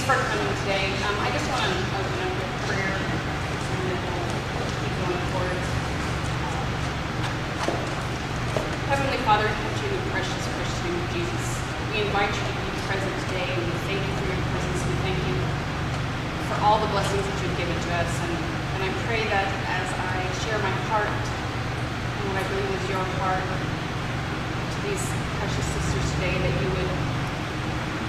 for coming today. I just want to open up with prayer, and then we'll keep going forward. Heavenly Father, come to you in the precious, precious name of Jesus. We invite you to be present today, and we thank you for your presence. We thank you for all the blessings that you've given to us. And I pray that as I share my heart and what I believe is your heart to these precious sisters today, that you would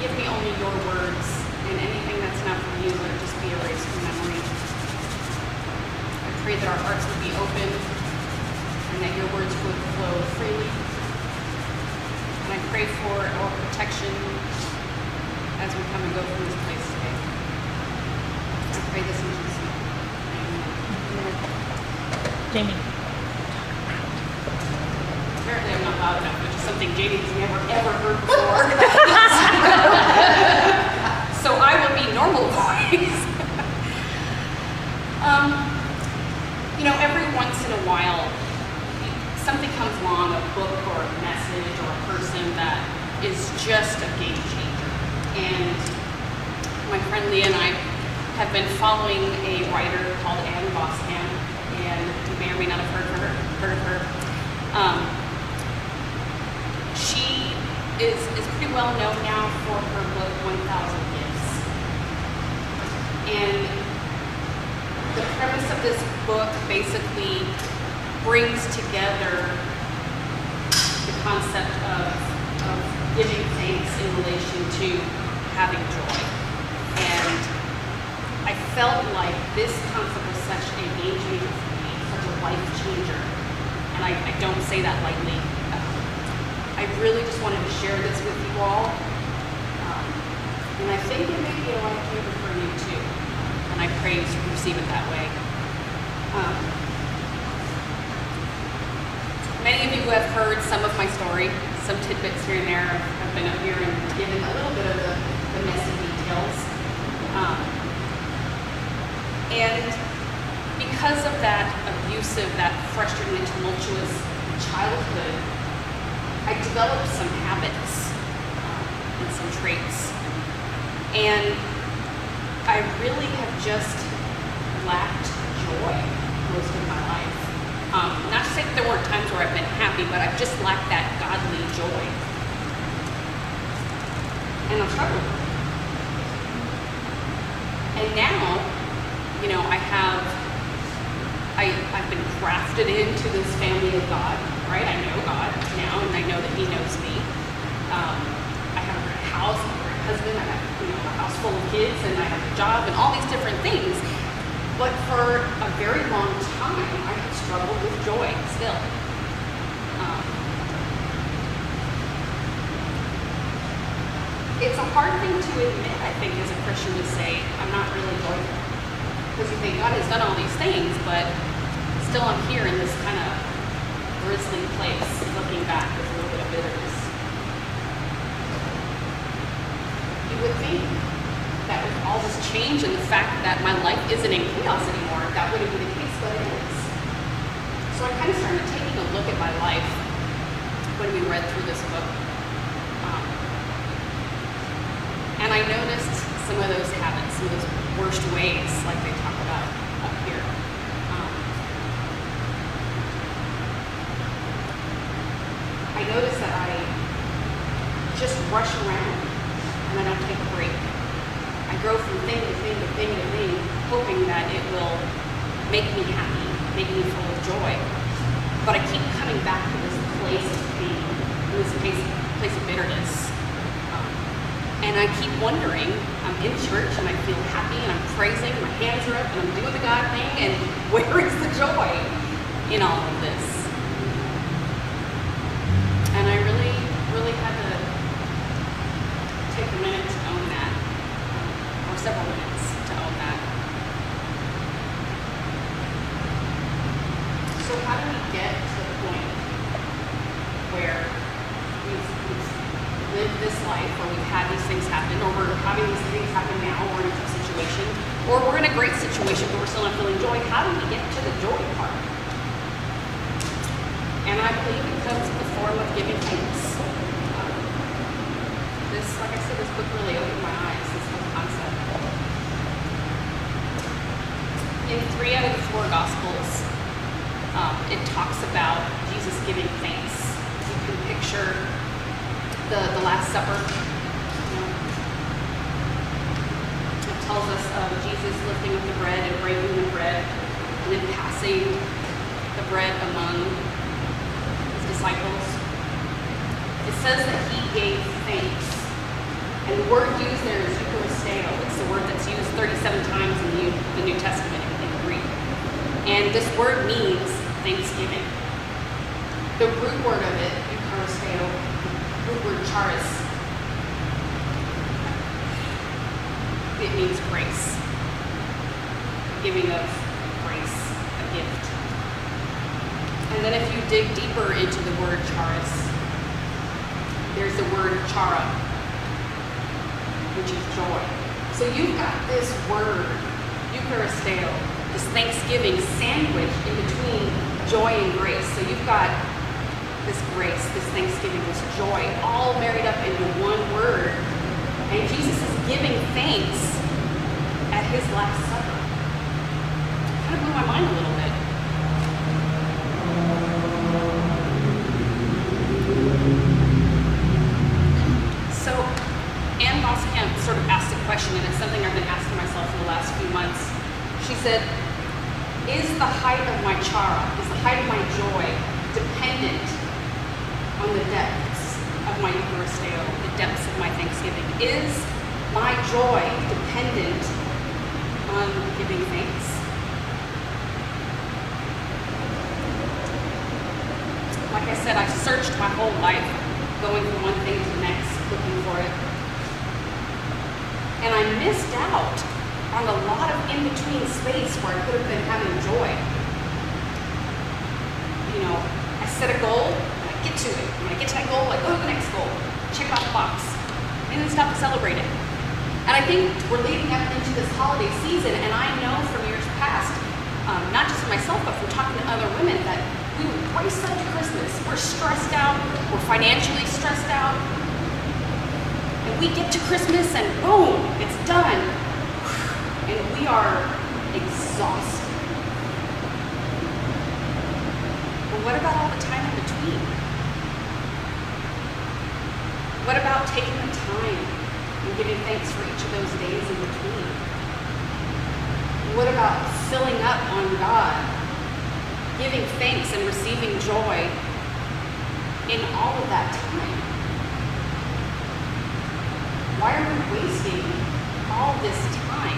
give me only your words, and anything that's not from you, let it just be erased from memory. I pray that our hearts would be open and that your words would flow freely. And I pray for our protection as we come and go from this place today. I pray this in Jesus' name. Amen. Jamie. Apparently I'm not loud enough, which is something JD has never ever heard before. So I will be normal voice. Every once in a while, something comes along, a book or a message or a person that is just a game changer. And my friend Leah and I have been following a writer called Anne Boscan, and you may or may not have heard of her. She is pretty well known now for her book 1,000 Gifts. And the premise of this book basically brings together the concept of giving thanks in relation to having joy. And I felt like this concept was such a game changer for me, such a life changer. And I don't say that lightly. I really just wanted to share this with you all. And I think it may be a life changer for you too. And I pray you receive it that way. Many of you have heard some of my story, some tidbits here and there. I've been up here and given a little bit of the messy details. And because of that abusive, that frustrating and tumultuous childhood, I developed some habits and some traits. And I really have just lacked joy most of my life. Not to say that there weren't times where I've been happy, but I've just lacked that godly joy. And I've struggled with it. And now, I've been grafted into this family of God, right? I know God now, and I know that He knows me. I have a great house, a great husband, I have a house full of kids, and I have a job, and all these different things. But for a very long time, I have struggled with joy still. It's a hard thing to admit, I think, as a Christian, to say, I'm not really joyful. Because you think God has done all these things, but still I'm here in this kind of grisly place, looking back with a little bit of bitterness. You would think that with all this change and the fact that my life isn't in chaos anymore, that wouldn't be the case, but it is. So I kind of started taking a look at my life when we read through this book. And I noticed some of those habits, some of those worst ways, like they talk about up here. I noticed that I just rush around and I don't take a break. I go from thing to thing to thing to thing, hoping that it will make me happy, make me full of joy. But I keep coming back to this place of pain, this place of bitterness. And I keep wondering, I'm in church and I feel happy and I'm praising, my hands are up and I'm doing the God thing, and where is the joy in all of this? And I really, really had to take a minute to own that, or several minutes to own that. So how do we get to the point where we've lived this life, or we've had these things happen, or we're having these things happen now, or we're in a tough situation, or we're in a great situation but we're still not feeling joy? How do we get to the joy part? And I believe it comes in the form of giving thanks. Like I said, this book really opened my eyes, this whole concept. picture the Last Supper. You know, it tells us of Jesus lifting up the bread and breaking the bread and then passing the bread among his disciples. It says that he gave thanks. And the word used there is Eucharisteo. It's the word that's used 37 times in the New Testament in Greek. And this word means thanksgiving. The root word of it, Eucharisteo, root word charis, it means grace. Giving of grace, a gift. And then if you dig deeper into the word charis, there's the word chara, which is joy. So you've got this word, Eucharisteo, this thanksgiving sandwich in between joy and grace. So you've got this grace, this thanksgiving, this joy, all married up into one word. And Jesus is giving thanks at his Last Supper. It kind of blew my mind a little bit. So Ann Boskamp sort of asked a question, and it's something I've been asking myself for the last few months. She said, is the height of my chara, is the height of my joy dependent on the depths of my Eucharisteo, the depths of my thanksgiving? Is my joy dependent on giving thanks? Like I said, I've searched my whole life, going from one thing to the next, looking for it. And I missed out on a lot of in-between space where I could have been having joy. You know, I set a goal, and I get to it. When I get to that goal, I go to the next goal, check off the box, and then stop to celebrate it. And I think we're leading up into this holiday season, and I know from years past, not just for myself, but from talking to other women, that we race up to Christmas. We're stressed out, we're financially stressed out, and we get to Christmas and boom, it's done. And we are exhausted. But what about all the time in between? What about taking the time and giving thanks for each of those days in between? What about filling up on God, giving thanks and receiving joy in all of that time? Why are we wasting all this time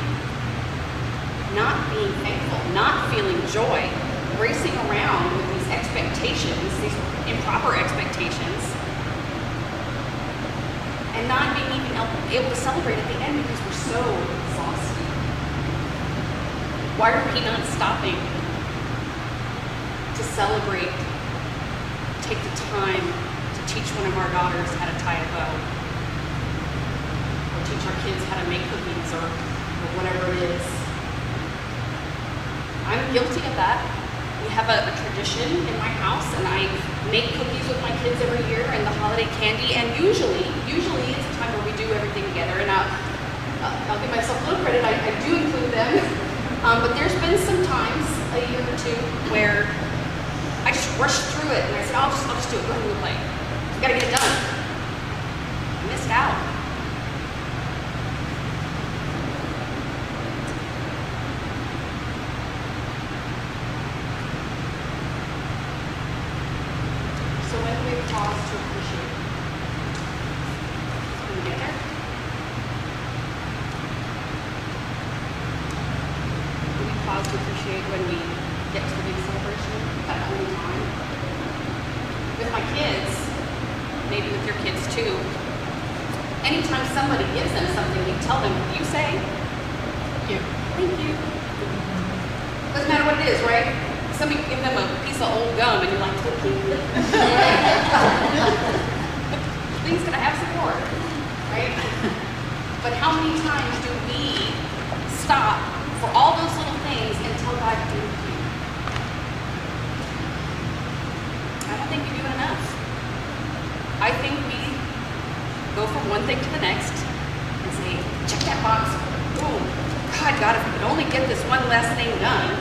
not being thankful, not feeling joy, racing around with these expectations, these improper expectations, and not being even able to celebrate at the end because we're so exhausted? Why are we not stopping to celebrate, take the time to teach one of our daughters how to tie a bow, or teach our kids how to make cookies, or whatever it is? I'm guilty of that. We have a tradition in my house, and I make cookies with my kids every year, and the holiday candy, and usually it's a time where we do everything together, and I'll give myself a little credit, I do include them, but there's been some times, a year or two, where I just rushed through it, and I said, I'll just do it, go ahead and play. You gotta get it done. I missed out. Pause to appreciate. Can we get there? Can we pause to appreciate when we get to the big celebration, that only time? With my kids, maybe with your kids too, anytime somebody gives them something, you tell them, you say, thank you. Thank you. Doesn't matter what it is, right? Somebody give them a piece of old gum and you're like, please can I have some more, right? But how many times do we stop for all those little things and tell God, thank you? I don't think we do it enough. I think we go from one thing to the next and say, check that box, boom. God, if we could only get this one last thing done,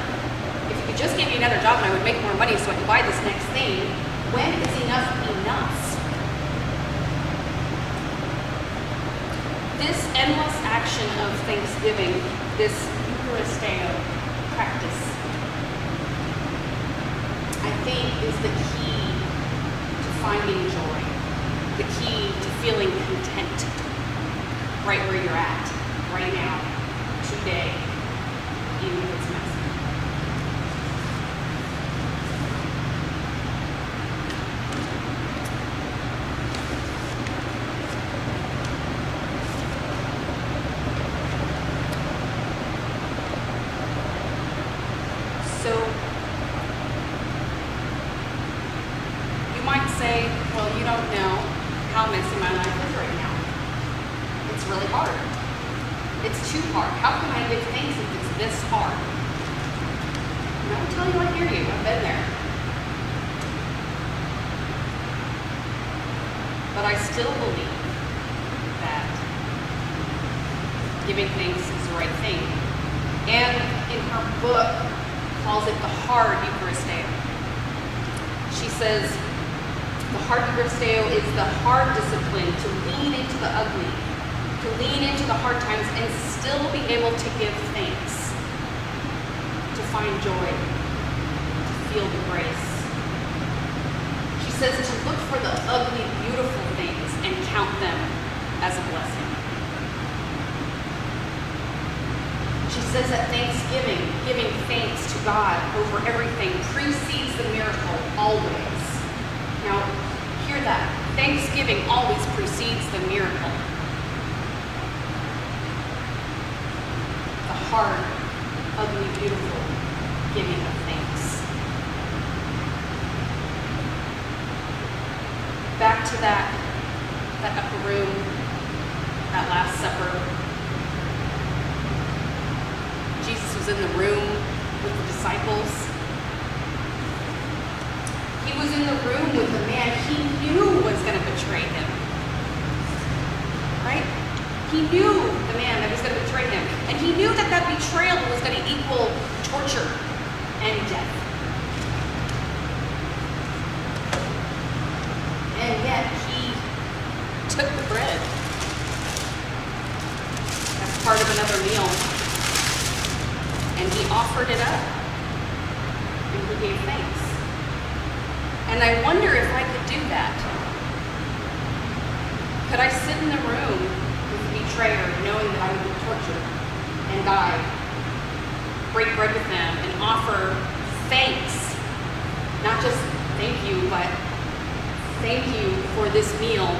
just give me another job and I would make more money so I could buy this next thing. When is enough enough? foundation of Thanksgiving, this Eucharisteo practice, I think is the key to finding joy, the key to feeling content right where you're at, right now, today, even if it's messy. So, you might say, well, you don't know how messy my life is right now. It's really hard. It's too hard. How can I give thanks if it's this hard? And I will tell you, I hear you. I've been there. But I still believe that giving thanks is the right thing. And in her book, calls it the hard Eucharisteo. She says, the hard Eucharisteo is the hard discipline to lean into the ugly, to lean into the hard times and still be able to give thanks, to find joy, to feel the grace. She says to look for the ugly, beautiful things and count them as a blessing. She says that Thanksgiving, giving thanks to God over everything, precedes the miracle always. Now, hear that. Thanksgiving always precedes the miracle. The hard, ugly, beautiful giving of thanks. Back to that upper room, that Last Supper. Jesus was in the room with the disciples. He was in the room with the man he knew was going to betray him. Right? He knew the man that was going to betray him. And he knew that that betrayal was going to equal torture and death. And yet he took the bread as part of another meal. And he offered it up. And he gave thanks. And I wonder if I could do that. Could I sit in the room with the betrayer knowing that I would be tortured and die, break bread with them, and offer thanks? Not just thank you, but thank you for this meal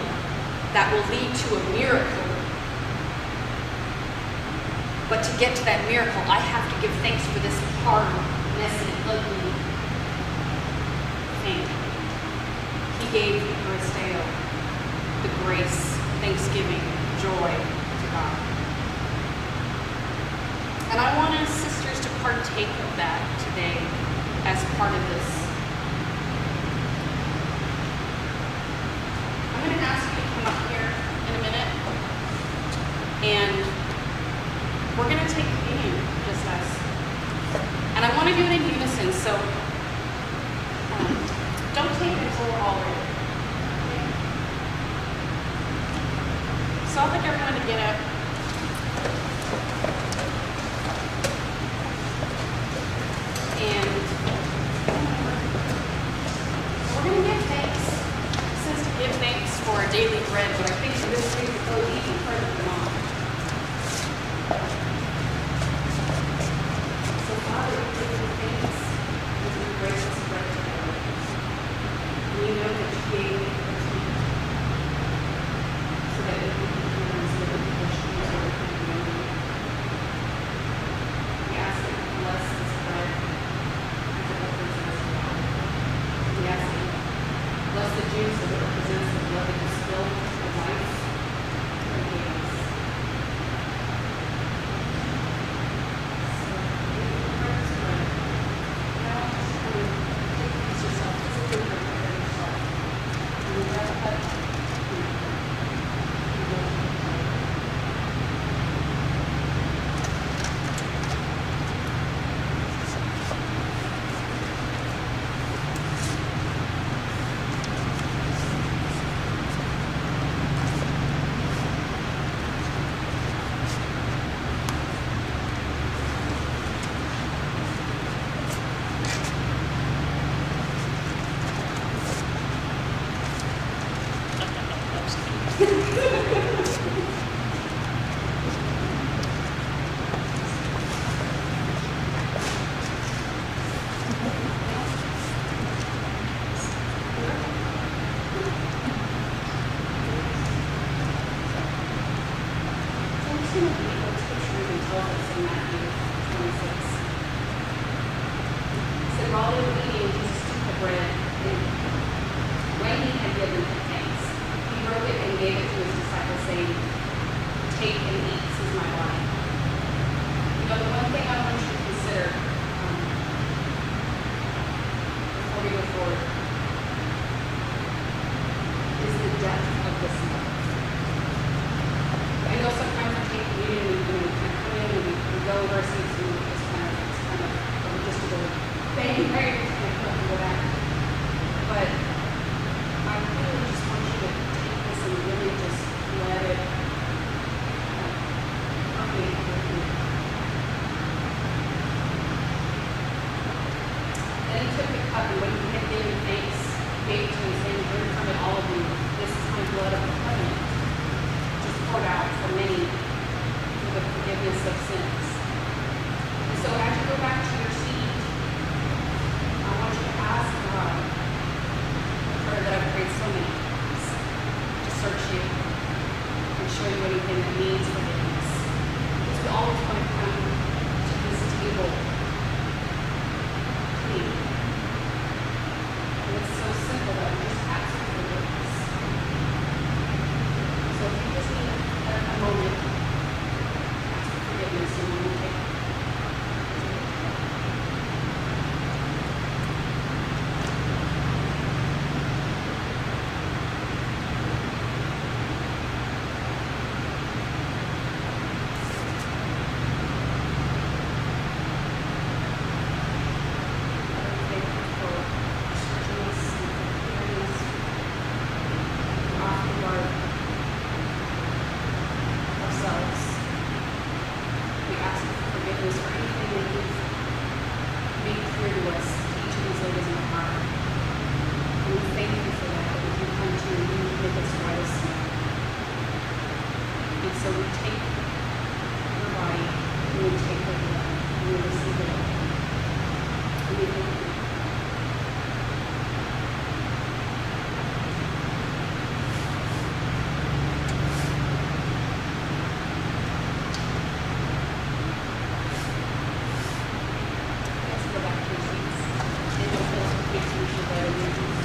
that will lead to a miracle. But to get to that miracle, I have to give thanks for this hard, messy, ugly thing. He gave Eucharisteo, the grace, thanksgiving, joy to God. And I want us sisters to partake of that today as part of this. I'm going to ask you to come up here in a minute, and we're going to take communion, just us. And I want to do it in unison, so don't take it until we're all ready. Okay? So I'll like everyone to get up. And we're going to give thanks. It says to give thanks for our daily bread, but I think this is so easy for the mom. Father, we give you thanks as we grace us bread together. We know that you gave it to me so that we can become as living Christians or community. We ask that you bless this bread as it represents us well. We ask that you bless the juice as it represents the blood that you spilled for life and gave us. I'm just going to read what scripture even tells us in Matthew 26. It said, while they were eating, Jesus took the bread, and when he had given it thanks, he broke it and gave it to his disciples, saying, take and eat, this is my body. You know, the one thing I want you to consider before we go forward is the depth of this love. I know sometimes we take communion and we kind of come in and we go over our seats and it's kind of a logistical thing, right? Just kind of go back. But I really just want you to take this and really just let it permeate with you. Then he took the cup, and when he had given thanks, gave it to him, saying, drink from it, all of you. This is my blood of the covenant, which is poured out for many for the forgiveness of sins. And so as you go back to your seat, I want you to ask God a prayer that I've prayed so many times, to search you and show you anything that needs forgiveness. Because we always want to come to this table clean. And it's so simple that we just ask for forgiveness. So if you just need a moment, ask for forgiveness and we will take it. So we take your body, and we take your blood, and we receive it all. And we thank you. Let's go back to your seats. And don't feel like we can't your blood in your teeth.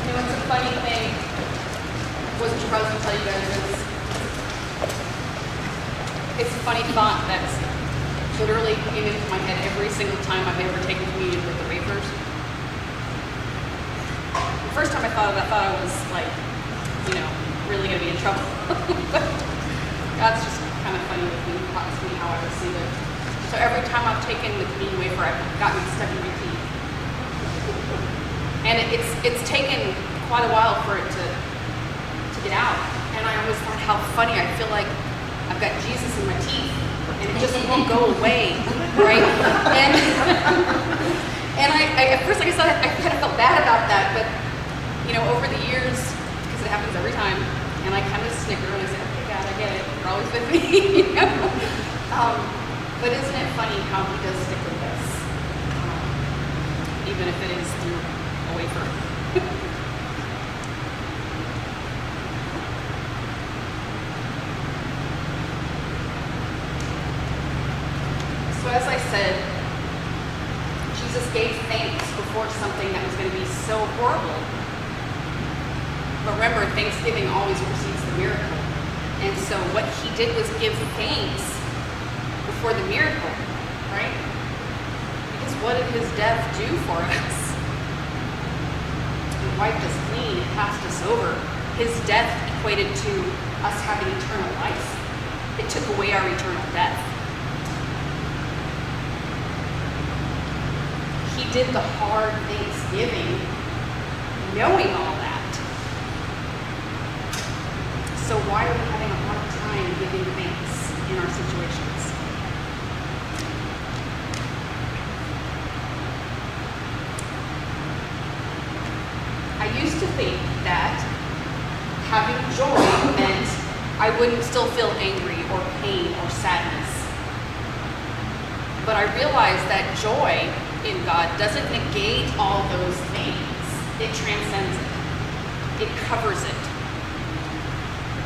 You know, it's a funny thing. Wasn't supposed to tell you guys this. It's a funny thought that's literally came into my head every single time I've ever taken communion with the wafers. The first time I thought of it, I thought I was like, really going to be in trouble. But God's just kind of funny with me, talks to me how I receive it. So every time I've taken the communion wafer, I've gotten it stuck in my teeth. And it's taken quite a while for it to get out. And I always thought how funny. I feel like I've got Jesus in my teeth, and it just won't go away, right? And I at first, like I said, I kind of felt bad about that, but over the years, because it happens every time, and I kind of snicker and I say, okay, God, I get it. You're always with me, But isn't it funny how He does stick with us, even if it is through a wafer? So as I said, Jesus gave thanks before something that was going to be so horrible. But remember, Thanksgiving always precedes the miracle. And so what He did was give thanks before the miracle, right? Because what did His death do for us? It wiped us clean. It passed us over. His death equated to us having eternal life. It took away our eternal death. He did the hard Thanksgiving knowing all that. So why are we having a hard time giving thanks in our situations? I used to think that having I wouldn't still feel angry or pain or sadness. But I realized that joy in God doesn't negate all those things. It transcends it. It covers it.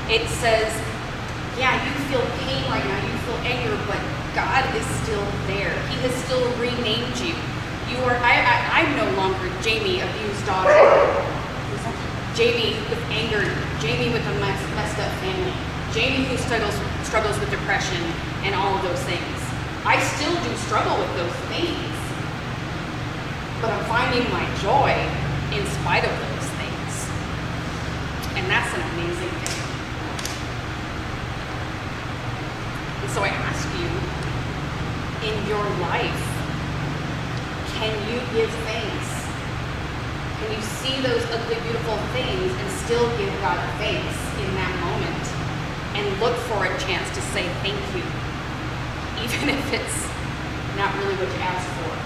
It says, yeah, you feel pain right now, you feel anger, but God is still there. He has still renamed you. I'm no longer Jamie, abused daughter. Jamie with anger, Jamie with a messed up family, Jamie who struggles with depression and all of those things. I still do struggle with those things, but I'm finding my joy in spite of those things. And that's an amazing thing. And so I ask you, in your life, can you give thanks? Can you see those ugly, beautiful things and still give God thanks in that moment and look for a chance to say thank you, even if it's not really what you asked for?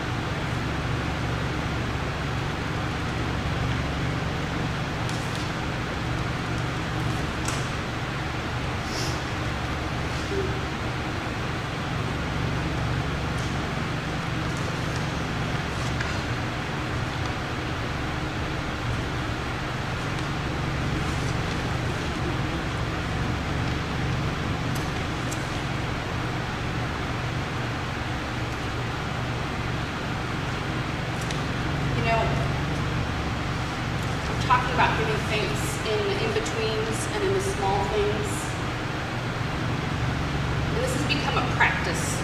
Talking about giving thanks in the in-betweens and in the small things. And this has become a practice.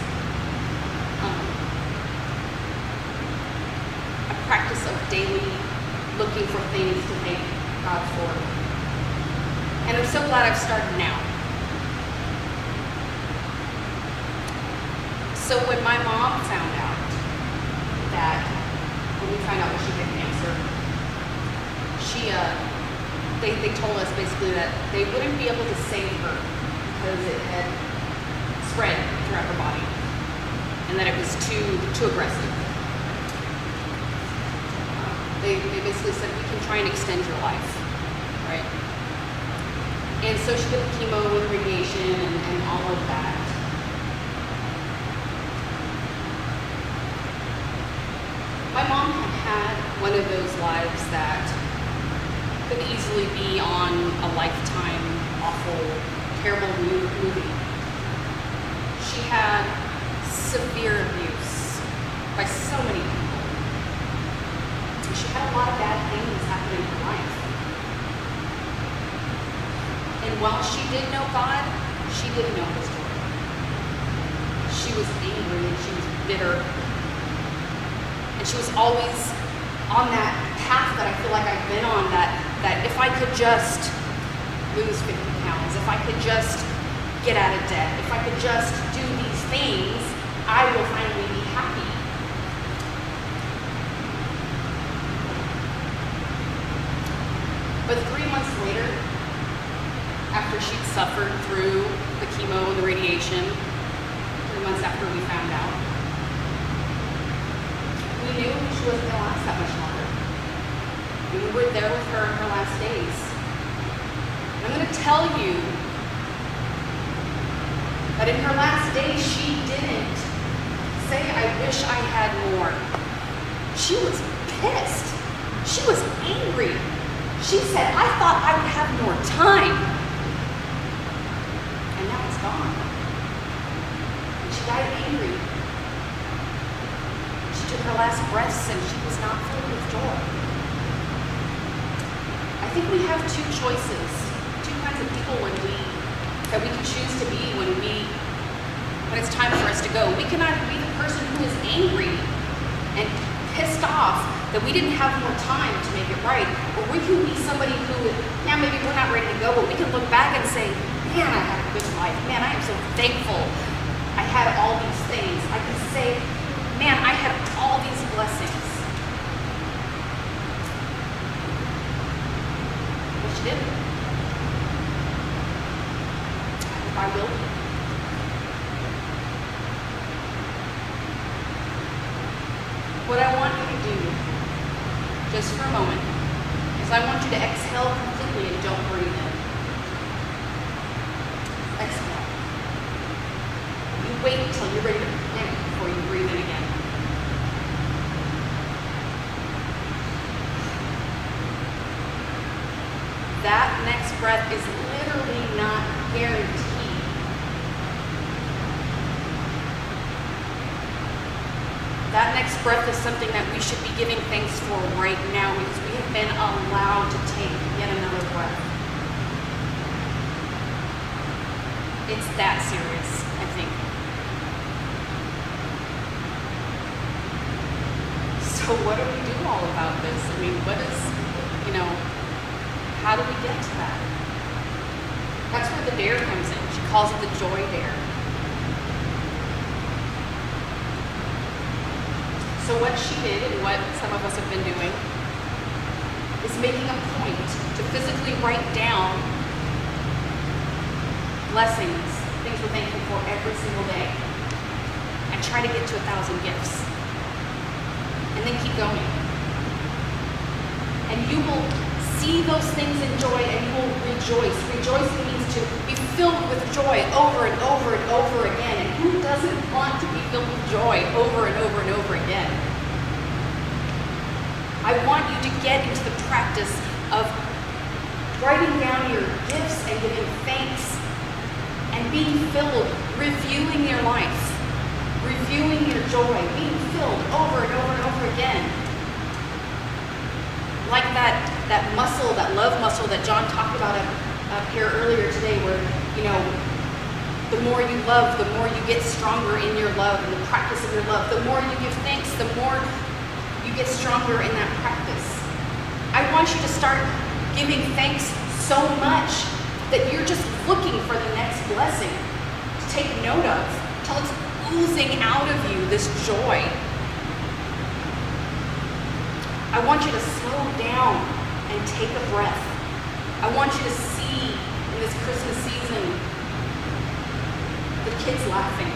A practice of daily looking for things to thank God for. And I'm so glad I've started now. So when my mom found out that, when we found out that she had cancer, they told us basically that they wouldn't be able to save her because it had spread throughout her body and that it was too aggressive. They basically said, we can try and extend your life, right? And so she did the chemo and radiation and all of that. My mom had one of those lives that could easily be on a Lifetime awful, terrible movie. She had severe abuse by so many people. And she had a lot of bad things happen in her life. And while she did know God, she didn't know His joy. She was angry and she was bitter. And she was always on that path that I feel like I've been on, that if I could just lose 50 pounds, if I could just get out of debt, if I could just do these things, I will finally be happy. But 3 months later, after she'd suffered through the chemo and the radiation, 3 months after we found out, we knew she wasn't going to last that much longer. We were there with her in her last days. And I'm going to tell you that in her last days, she didn't say, I wish I had more. She was pissed. She was angry. She said, I thought I would have more time. And now it's gone. And she died angry. She took her last breaths and she was not filled with joy. I think we have two choices, two kinds of people that we can choose to be when it's time for us to go. We can either be the person who is angry and pissed off that we didn't have more time to make it right, or we can be somebody who, now maybe we're not ready to go, but we can look back and say, man, I had a good life. Man, I am so thankful I had all these things. I can say, man, I had all these blessings. She didn't. I will. What I want you to do, just for a moment, is I want you to exhale completely and don't breathe in. that next breath is literally not guaranteed. That next breath is something that we should be giving thanks for right now because we have been allowed to take yet another breath. It's that serious, I think. So what do we do all about this? I mean, how do we get to that? That's where the dare comes in. She calls it the joy dare. So what she did, and what some of us have been doing, is making a point to physically write down blessings, things we're thankful for every single day, and try to get to 1,000 gifts. And then keep going. And you will see those things in joy and you will rejoice. Rejoicing means to be filled with joy over and over and over again. And who doesn't want to be filled with joy over and over and over again? I want you to get into the practice of writing down your gifts and giving thanks and being filled, reviewing your life, reviewing your joy, being filled over and over and over again. Like that muscle, that love muscle that John talked about up here earlier today, where, the more you love, the more you get stronger in your love and the practice of your love. The more you give thanks, the more you get stronger in that practice. I want you to start giving thanks so much that you're just looking for the next blessing to take note of, till it's oozing out of you, this joy. I want you to slow down and take a breath. I want you to see in this Christmas season the kids laughing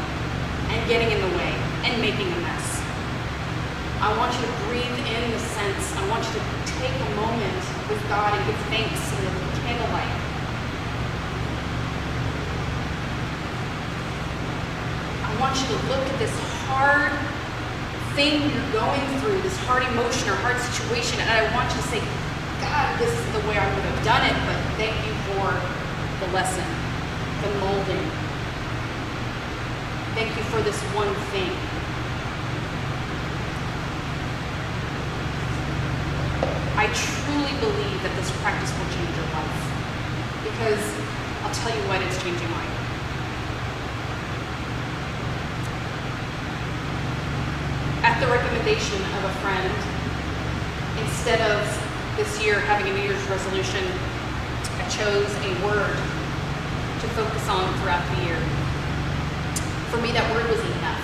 and getting in the way and making a mess. I want you to breathe in the sense. I want you to take a moment with God and give thanks in the candlelight. I want you to look at this hard thing you're going through, this hard emotion or hard situation, and I want you to say, God, this is the way I would have done it, but thank you for the lesson, the molding. Thank you for this one thing. I truly believe that this practice will change your life, because I'll tell you what, it's changing mine. At the recommendation of a friend, instead of this year having a New Year's resolution, I chose a word to focus on throughout the year. For me, that word was enough.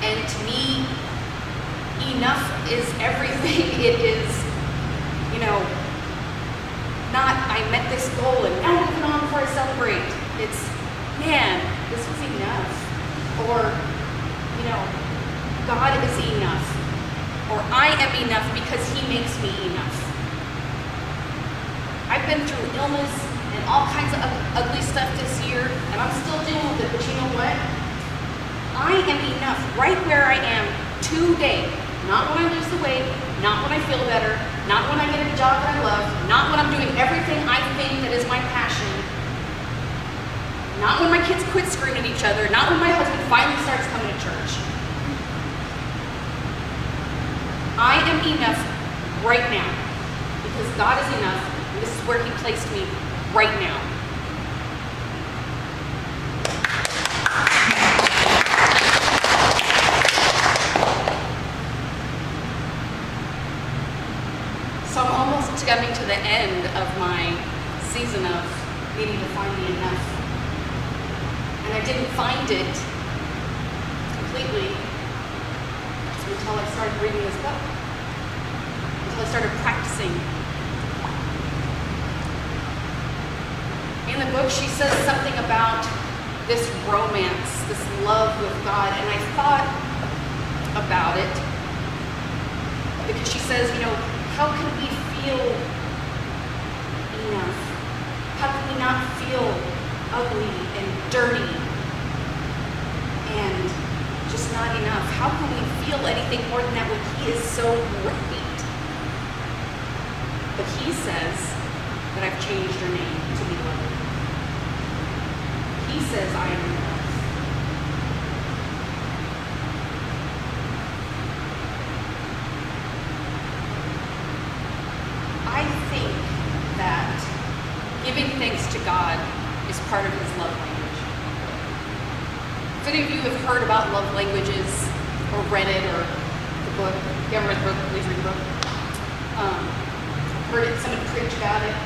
And to me, enough is everything. It is, not I met this goal and now moving on before I celebrate. It's, man, this was enough. Or, God is enough, or I am enough because He makes me enough. I've been through illness and all kinds of ugly stuff this year, and I'm still dealing with it, but you know what? I am enough right where I am today. Not when I lose the weight, not when I feel better, not when I get a job that I love, not when I'm doing everything I think that is my passion, not when my kids quit screaming at each other, not when my husband finally starts coming to church. I am enough right now because God is enough, and this is where He placed me right now. So I'm almost coming to the end of my season of needing to find the enough. And I didn't find it completely until I started reading this book, until I started practicing. In the book, she says something about this romance, this love with God, and I thought about it because she says, how can we feel enough? How can we not feel ugly and dirty and just not enough? How can we feel anything more than that when He is so great? But He says changed your name to beloved. He says, I am your love. I think that giving thanks to God is part of his love language. If any of you have heard about love languages or read it or the book, if you haven't read the book, please read the book. Heard it, someone preach about it,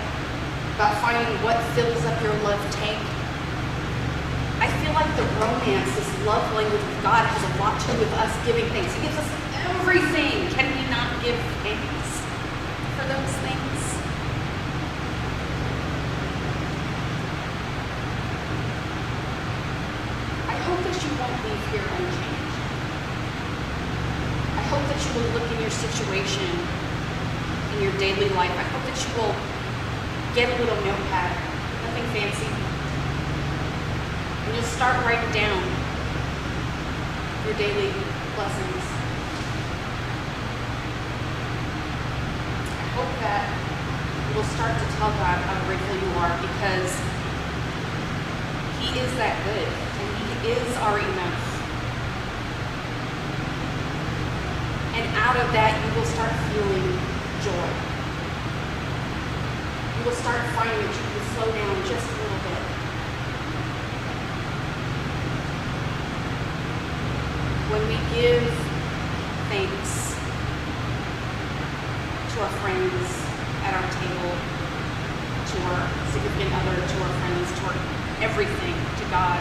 about finding what fills up your love tank. I feel like the romance, this love language with God, has a lot to do with us giving thanks. He gives us everything. Can we not give thanks for those things? I hope that you won't leave here unchanged. I hope that you will look in your situation, in your daily life. I hope that you will get a little notepad, nothing fancy, and you'll start writing down your daily blessings. I hope that you will start to tell God how grateful you are, because he is that good and he is our enough. And out of that, you will start feeling joy. You will start finding that you can slow down just a little bit. When we give thanks to our friends at our table, to our significant other, to our friends, to our everything, to God,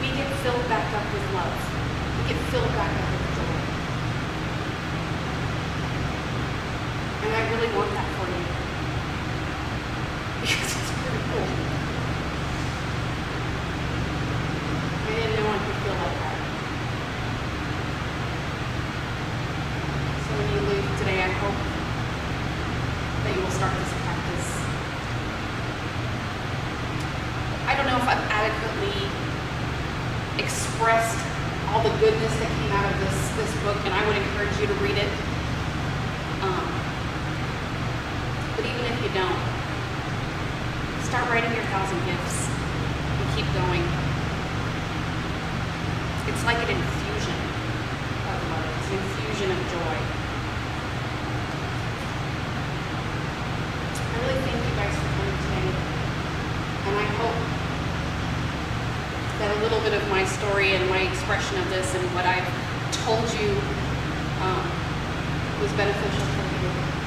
we get filled back up with love. We get filled back up with joy. And I really want that for you. Because it's pretty cool. I didn't know I could feel like that. So when you leave today, I hope that you will start this practice. I don't know if I've adequately expressed all the goodness that came out of this book, and I would encourage you to read it. But even if you don't, start writing your 1,000 gifts and keep going. It's like an infusion of love. It's an infusion of joy. I really thank you guys for coming today. And I hope that a little bit of my story and my expression of this and what I've told you was beneficial for you.